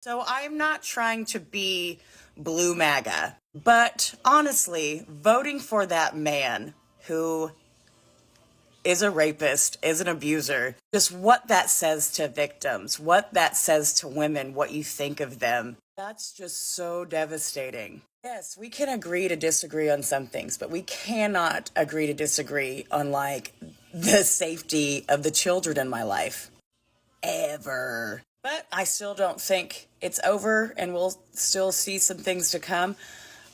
So I'm not trying to be blue MAGA, but honestly, voting for that man who is a rapist, is an abuser, just what that says to victims, what that says to women, what you think of them, that's just so devastating. Yes, we can agree to disagree on some things, but we cannot agree to disagree on, like, the safety of the children in my life. Ever. But I still don't think it's over, and we'll still see some things to come.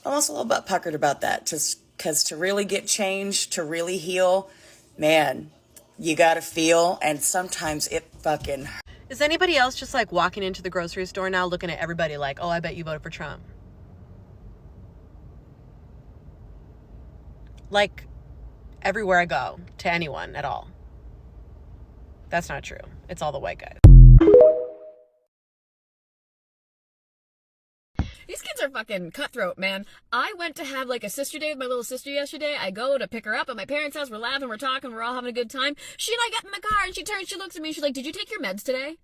I'm also a little bit puckered about that, just because to really get change, to really heal, man, you gotta feel, and sometimes it fucking hurts. Is anybody else just like walking into the grocery store now looking at everybody like, oh, I bet you voted for Trump? Like, everywhere I go, to anyone at all. That's not true. It's all the white guys. These kids are fucking cutthroat, man. I went to have like a sister day with my little sister yesterday. I go to pick her up at my parents' house. We're laughing, we're talking, we're all having a good time. She and I get in the car and she turns, she looks at me, she's like, did you take your meds today?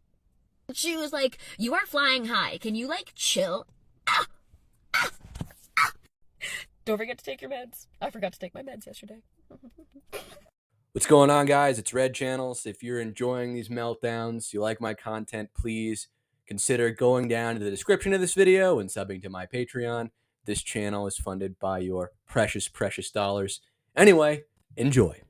She was like, you are flying high. Can you like chill? Don't forget to take your meds. I forgot to take my meds yesterday. What's going on, guys? It's Red Channels. If you're enjoying these meltdowns, you like my content, please consider going down to the description of this video and subbing to my Patreon. This channel is funded by your precious, precious dollars. Anyway, enjoy.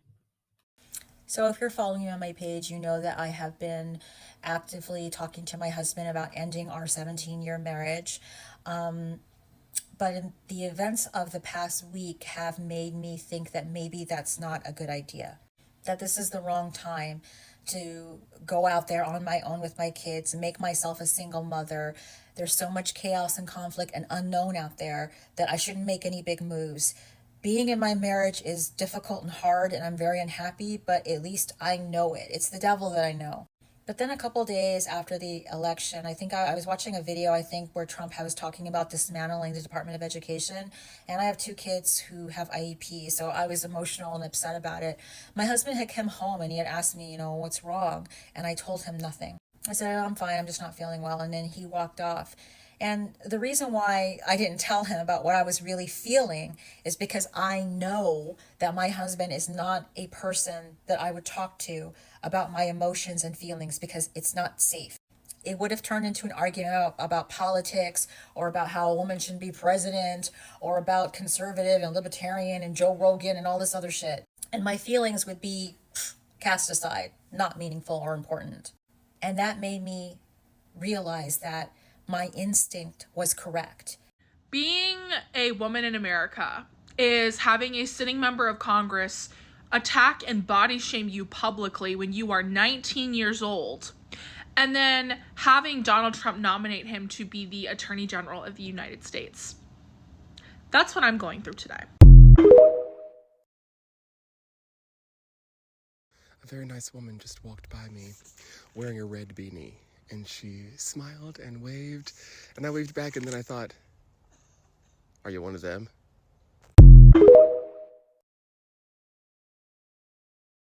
So if you're following me on my page, you know that I have been actively talking to my husband about ending our 17-year marriage. But the events of the past week have made me think that maybe that's not a good idea. That this is the wrong time to go out there on my own with my kids and make myself a single mother. There's so much chaos and conflict and unknown out there that I shouldn't make any big moves. Being in my marriage is difficult and hard, and I'm very unhappy, but at least I know it. It's the devil that I know. But then a couple days after the election, I think I was watching a video, where Trump was talking about dismantling the Department of Education. And I have 2 kids who have IEP, so I was emotional and upset about it. My husband had come home and he had asked me, what's wrong? And I told him nothing. I said, I'm fine, I'm just not feeling well. And then he walked off. And the reason why I didn't tell him about what I was really feeling is because I know that my husband is not a person that I would talk to about my emotions and feelings, because it's not safe. It would have turned into an argument about politics, or about how a woman shouldn't be president, or about conservative and libertarian and Joe Rogan and all this other shit. And my feelings would be cast aside, not meaningful or important. And that made me realize that my instinct was correct. Being a woman in America is having a sitting member of Congress attack and body shame you publicly when you are 19 years old, and then having Donald Trump nominate him to be the Attorney General of the United States. That's what I'm going through today. A very nice woman just walked by me wearing a red beanie, and she smiled and waved, and I waved back, and then I thought, are you one of them?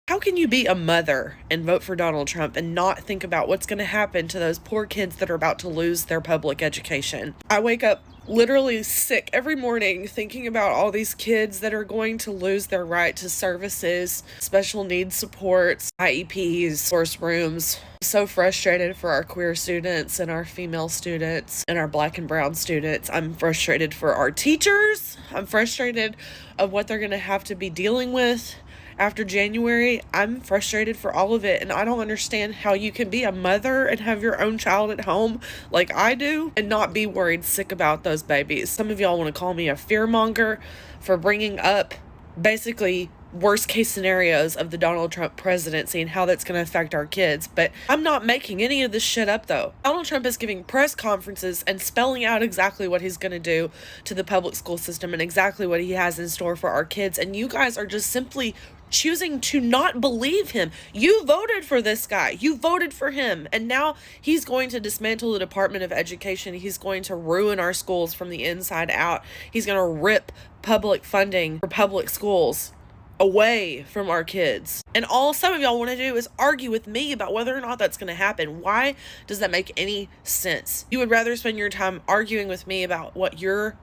How can you be a mother and vote for Donald Trump and not think about what's going to happen to those poor kids that are about to lose their public education? I wake up literally sick every morning thinking about all these kids that are going to lose their right to services, special needs supports, IEPs, source rooms. I'm so frustrated for our queer students and our female students and our black and brown students. I'm frustrated for our teachers. I'm frustrated of what they're going to have to be dealing with after January. I'm frustrated for all of it, and I don't understand how you can be a mother and have your own child at home like I do and not be worried sick about those babies. Some of y'all want to call me a fearmonger for bringing up basically worst case scenarios of the Donald Trump presidency and how that's going to affect our kids, but I'm not making any of this shit up though. Donald Trump is giving press conferences and spelling out exactly what he's going to do to the public school system and exactly what he has in store for our kids, and you guys are just simply choosing to not believe him. You voted for this guy. You voted for him. And now he's going to dismantle the Department of Education. He's going to ruin our schools from the inside out. He's going to rip public funding for public schools away from our kids. And all some of y'all want to do is argue with me about whether or not that's going to happen. Why does that make any sense? You would rather spend your time arguing with me about what your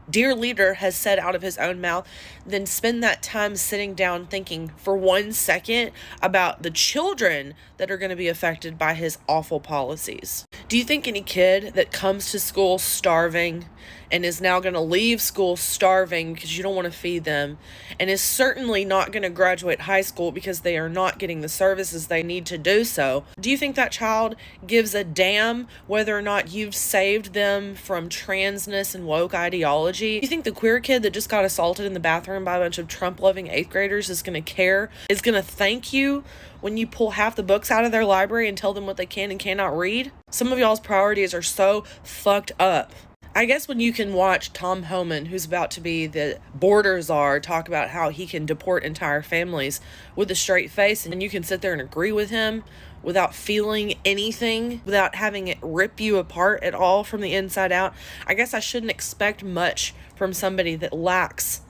dear leader has said out of his own mouth than spend that time sitting down thinking for 1 second about the children that are going to be affected by his awful policies. Do you think any kid that comes to school starving and is now going to leave school starving because you don't want to feed them, and is certainly not going to graduate high school because they are not getting the services they need to do so, do you think that child gives a damn whether or not you've saved them from transness and woke ideology? Do you think the queer kid that just got assaulted in the bathroom by a bunch of Trump-loving 8th graders is going to care, is going to thank you when you pull half the books out of their library and tell them what they can and cannot read? Some of y'all's priorities are so fucked up. I guess when you can watch Tom Homan, who's about to be the border czar, talk about how he can deport entire families with a straight face, and you can sit there and agree with him without feeling anything, without having it rip you apart at all from the inside out, I guess I shouldn't expect much from somebody that lacks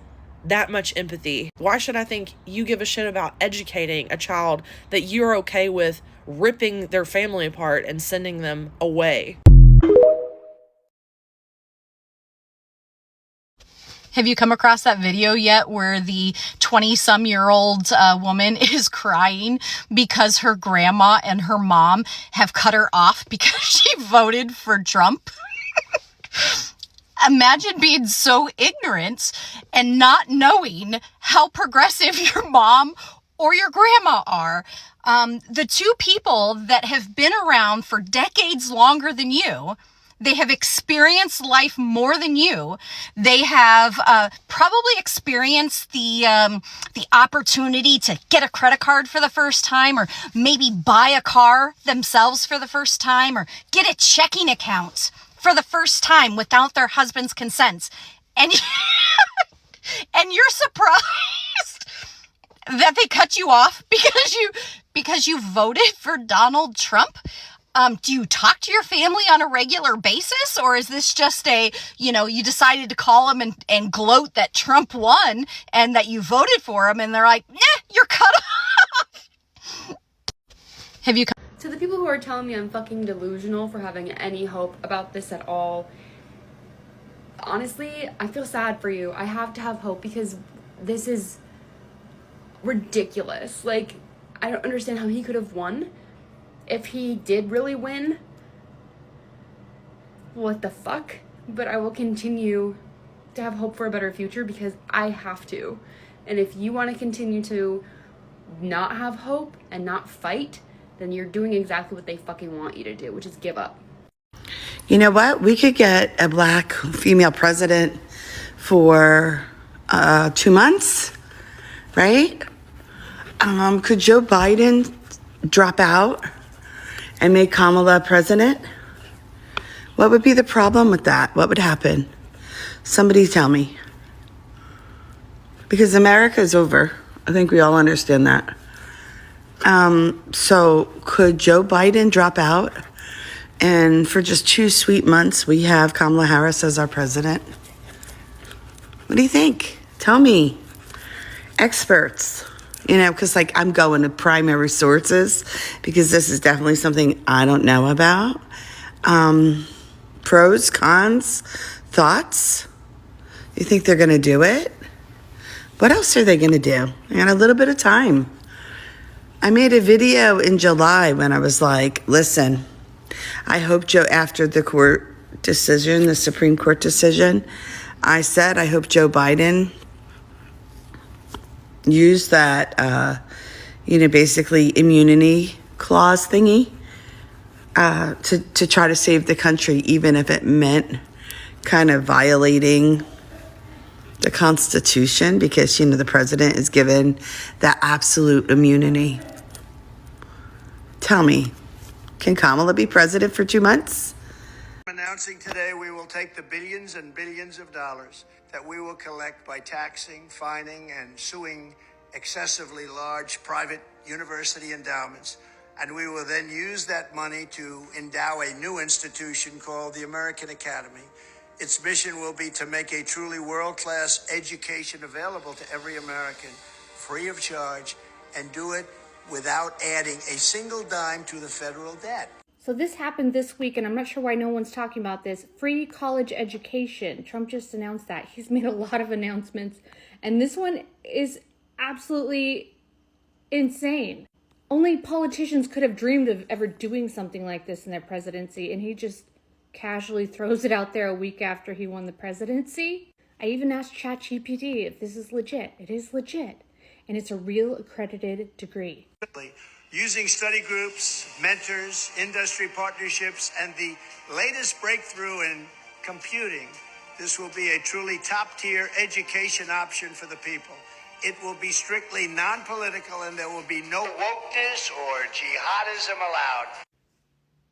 that much empathy. Why should I think you give a shit about educating a child that you're okay with ripping their family apart and sending them away? Have you come across that video yet where the 20-some-year-old woman is crying because her grandma and her mom have cut her off because she voted for Trump? Imagine being so ignorant and not knowing how progressive your mom or your grandma are. The two people that have been around for decades longer than you, they have experienced life more than you. They have probably experienced the opportunity to get a credit card for the first time, or maybe buy a car themselves for the first time, or get a checking account for the first time without their husband's consent. And, and you're surprised that they cut you off because you voted for Donald Trump? Do you talk to your family on a regular basis, or is this just you decided to call them and gloat that Trump won and that you voted for him, and they're like, nah, you're cut off? Have you? To the people who are telling me I'm fucking delusional for having any hope about this at all, honestly, I feel sad for you. I have to have hope because this is ridiculous. Like, I don't understand how he could have won. If he did really win, what the fuck? But I will continue to have hope for a better future because I have to. And if you want to continue to not have hope and not fight, then you're doing exactly what they fucking want you to do, which is give up. You know what? We could get a black female president for 2 months, right? Could Joe Biden drop out and make Kamala president? What would be the problem with that? What would happen? Somebody tell me. Because America is over. I think we all understand that. So could Joe Biden drop out? And for just 2 sweet months, we have Kamala Harris as our president. What do you think? Tell me. Experts. Because I'm going to primary sources because this is definitely something I don't know about. Pros, cons, thoughts. You think they're going to do it? What else are they going to do? I got a little bit of time. I made a video in July when I was like, listen, I hope after the the Supreme Court decision, I said, I hope Joe Biden use that, basically immunity clause thingy to try to save the country, even if it meant kind of violating the Constitution, because, the president is given that absolute immunity. Tell me, can Kamala be president for 2 months? Announcing today we will take the billions and billions of dollars that we will collect by taxing, fining, and suing excessively large private university endowments, and we will then use that money to endow a new institution called the American Academy. Its mission will be to make a truly world-class education available to every American, free of charge, and do it without adding a single dime to the federal debt. So this happened this week, and I'm not sure why no one's talking about this. Free college education. Trump just announced that. He's made a lot of announcements, and this one is absolutely insane. Only politicians could have dreamed of ever doing something like this in their presidency, and he just casually throws it out there a week after he won the presidency. I even asked ChatGPT if this is legit. It is legit, and it's a real accredited degree. Using study groups, mentors, industry partnerships, and the latest breakthrough in computing, this will be a truly top-tier education option for the people. It will be strictly non-political, and there will be no wokeness or jihadism allowed.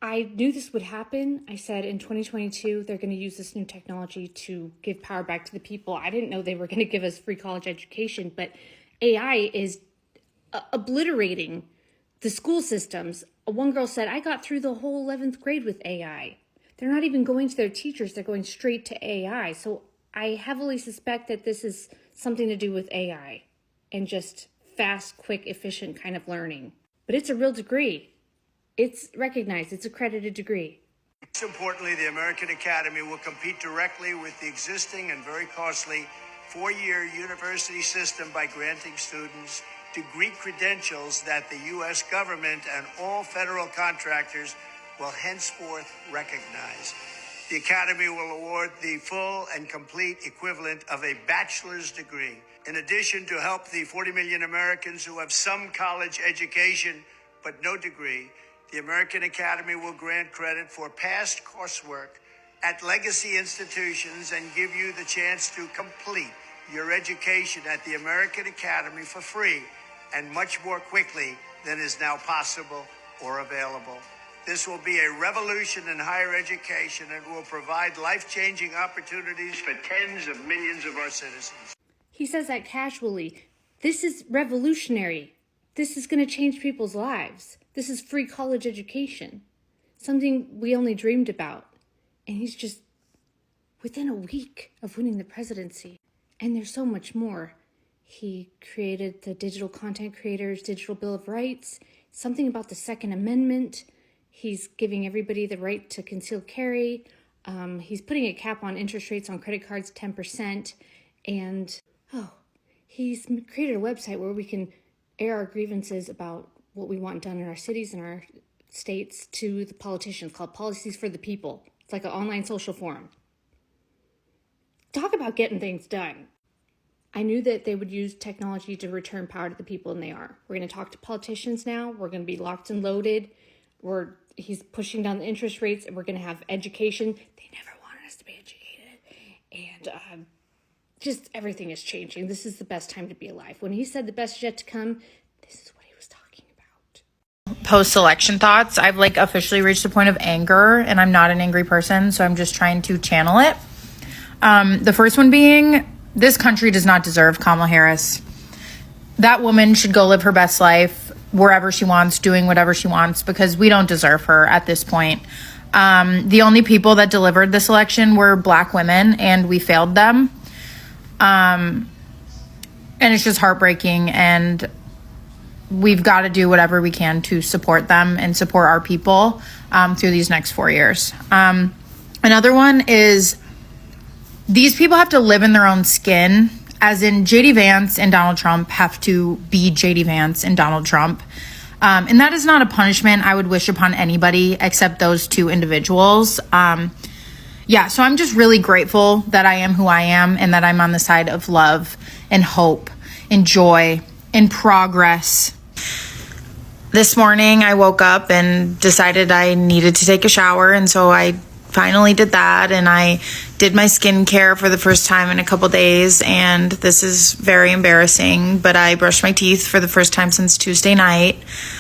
I knew this would happen. I said in 2022, they're going to use this new technology to give power back to the people. I didn't know they were going to give us free college education, but AI is obliterating the school systems. One girl said, I got through the whole 11th grade with AI. They're not even going to their teachers. They're going straight to AI. So I heavily suspect that this is something to do with AI and just fast, quick, efficient kind of learning. But it's a real degree. It's recognized. It's accredited degree. Most importantly, the American Academy will compete directly with the existing and very costly four-year university system by granting students degree credentials that the U.S. government and all federal contractors will henceforth recognize. The Academy will award the full and complete equivalent of a bachelor's degree. In addition, to help the 40 million Americans who have some college education but no degree, the American Academy will grant credit for past coursework at legacy institutions and give you the chance to complete your education at the American Academy for free and much more quickly than is now possible or available. This will be a revolution in higher education and will provide life-changing opportunities for tens of millions of our citizens. He says that casually. This is revolutionary. This is going to change people's lives. This is free college education. Something we only dreamed about. And he's just within a week of winning the presidency. And there's so much more. He created the Digital Content Creators Digital Bill of Rights, something about the Second Amendment. He's giving everybody the right to concealed carry. He's putting a cap on interest rates on credit cards, 10%. And, he's created a website where we can air our grievances about what we want done in our cities and our states to the politicians, called Policies for the People. It's like an online social forum. Talk about getting things done. I knew that they would use technology to return power to the people, and they are. We're going to talk to politicians now. We're going to be locked and loaded. He's pushing down the interest rates, and we're going to have education. They never wanted us to be educated. And just everything is changing. This is the best time to be alive. When he said the best is yet to come, this is what he was talking about. Post-election thoughts. I've officially reached a point of anger, and I'm not an angry person, so I'm just trying to channel it. The first one being, this country does not deserve Kamala Harris. That woman should go live her best life wherever she wants, doing whatever she wants, because we don't deserve her at this point. The only people that delivered this election were Black women, and we failed them. And it's just heartbreaking, and we've got to do whatever we can to support them and support our people through these next 4 years. Another one is, these people have to live in their own skin, as in JD Vance and Donald Trump have to be JD Vance and Donald Trump. And that is not a punishment I would wish upon anybody except those two individuals. So I'm just really grateful that I am who I am and that I'm on the side of love and hope and joy and progress. This morning I woke up and decided I needed to take a shower, and so I finally did that, and I did my skincare for the first time in a couple days, and this is very embarrassing, but I brushed my teeth for the first time since Tuesday night.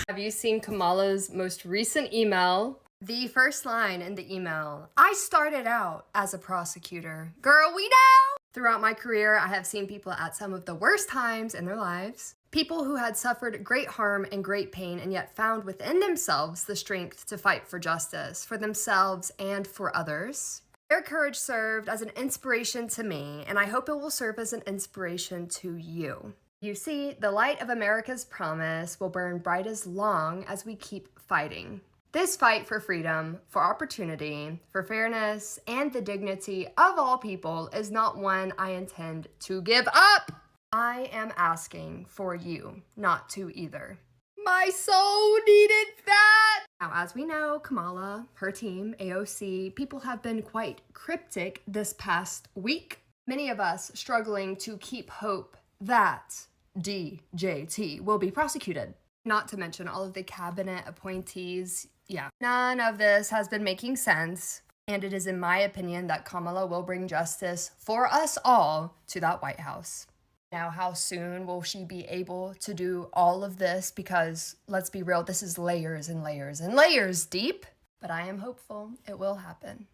Have you seen Kamala's most recent email? The first line in the email: I started out as a prosecutor. Girl, we know! Throughout my career, I have seen people at some of the worst times in their lives. People who had suffered great harm and great pain and yet found within themselves the strength to fight for justice, for themselves and for others. Their courage served as an inspiration to me, and I hope it will serve as an inspiration to you. You see, the light of America's promise will burn bright as long as we keep fighting. This fight for freedom, for opportunity, for fairness, and the dignity of all people is not one I intend to give up. I am asking for you not to either. My soul needed that! Now, as we know, Kamala, her team, AOC, people have been quite cryptic this past week. Many of us struggling to keep hope that DJT will be prosecuted. Not to mention all of the cabinet appointees. Yeah, none of this has been making sense. And it is in my opinion that Kamala will bring justice for us all to that White House. Now, how soon will she be able to do all of this? Because let's be real, this is layers and layers and layers deep. But I am hopeful it will happen.